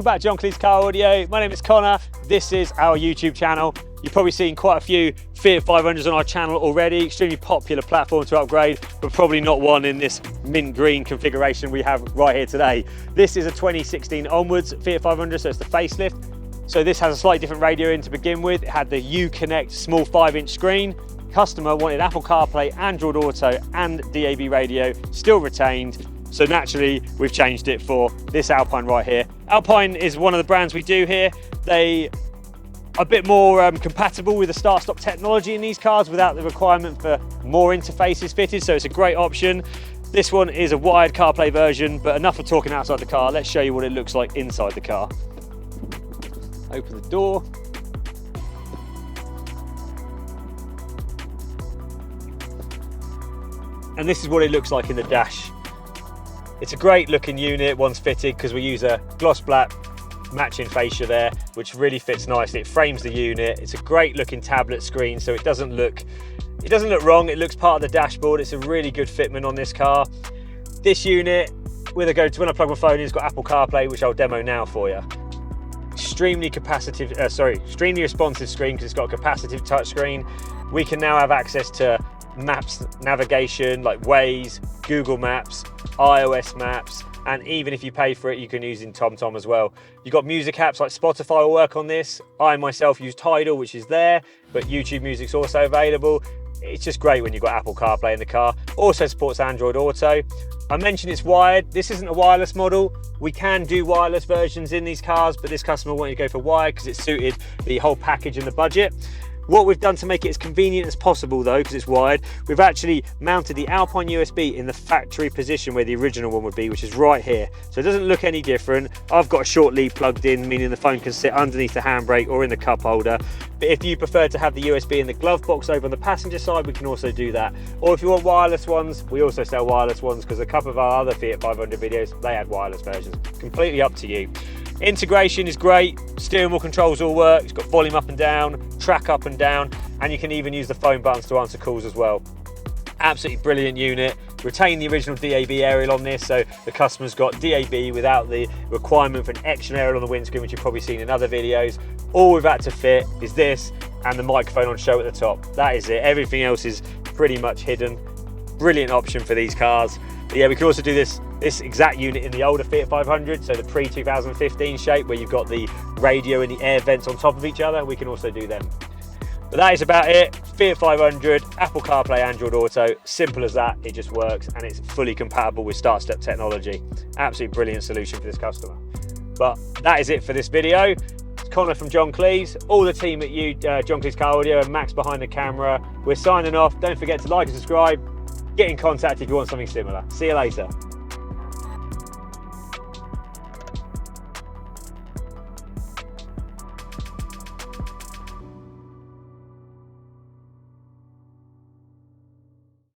welcome back to John Cleese Car Audio. My name is Connor. This is our YouTube channel. You've probably seen quite a few Fiat 500s on our channel already. Extremely popular platform to upgrade, but probably not one in this mint green configuration we have right here today. This is a 2016 onwards Fiat 500, so it's the facelift. So this has a slightly different radio in to begin with. It had the Uconnect small 5-inch screen. Customer wanted Apple Carplay, Android Auto and DAB radio, still retained. So naturally, we've changed it for this Alpine right here. Alpine is one of the brands we do here. They are a bit more compatible with the start-stop technology in these cars without the requirement for more interfaces fitted, so it's a great option. This one is a wired CarPlay version, but enough of talking outside the car. Let's show you what it looks like inside the car. Open the door. And this is what it looks like in the dash. It's a great looking unit once fitted because we use a gloss black matching fascia there, which really fits nicely. It frames the unit. It's a great looking tablet screen, so it doesn't look wrong. It looks part of the dashboard. It's a really good fitment on this car. This unit, when I plug my phone in, it's got Apple CarPlay, which I'll demo now for you. Extremely responsive screen because it's got a capacitive touchscreen. We can now have access to maps navigation like Waze, Google Maps, iOS Maps, and even if you pay for it, you can use in TomTom as well. You've got music apps like Spotify will work on this. I myself use Tidal, which is there, but YouTube Music's also available. It's just great when you've got Apple CarPlay in the car. Also supports Android Auto. I mentioned it's wired. This isn't a wireless model. We can do wireless versions in these cars, but this customer wanted to go for wired because it suited the whole package and the budget. What we've done to make it as convenient as possible though, because it's wired, we've actually mounted the Alpine USB in the factory position where the original one would be, which is right here. So it doesn't look any different. I've got a short lead plugged in, meaning the phone can sit underneath the handbrake or in the cup holder. But if you prefer to have the USB in the glove box over on the passenger side, we can also do that. Or if you want wireless ones, we also sell wireless ones because a couple of our other Fiat 500 videos, they had wireless versions. Completely up to you. Integration is great, steering wheel controls all work, it's got volume up and down, track up and down, and you can even use the phone buttons to answer calls as well. Absolutely brilliant unit. Retain the original DAB aerial on this, so the customer's got DAB without the requirement for an extra aerial on the windscreen, which you've probably seen in other videos. All we've had to fit is this and the microphone on show at the top. That is it. Everything else is pretty much hidden. Brilliant option for these cars. But yeah, we can also do this exact unit in the older Fiat 500, so the pre-2015 shape where you've got the radio and the air vents on top of each other. We can also do them. But that is about it. Fiat 500, Apple CarPlay, Android Auto, simple as that. It just works and it's fully compatible with start-step technology. Absolutely brilliant solution for this customer. But that is it for this video. It's Connor from John Cleese, all the team at John Cleese Car Audio, and Max behind the camera. We're signing off. Don't forget to like and subscribe. Get in contact if you want something similar. See you later.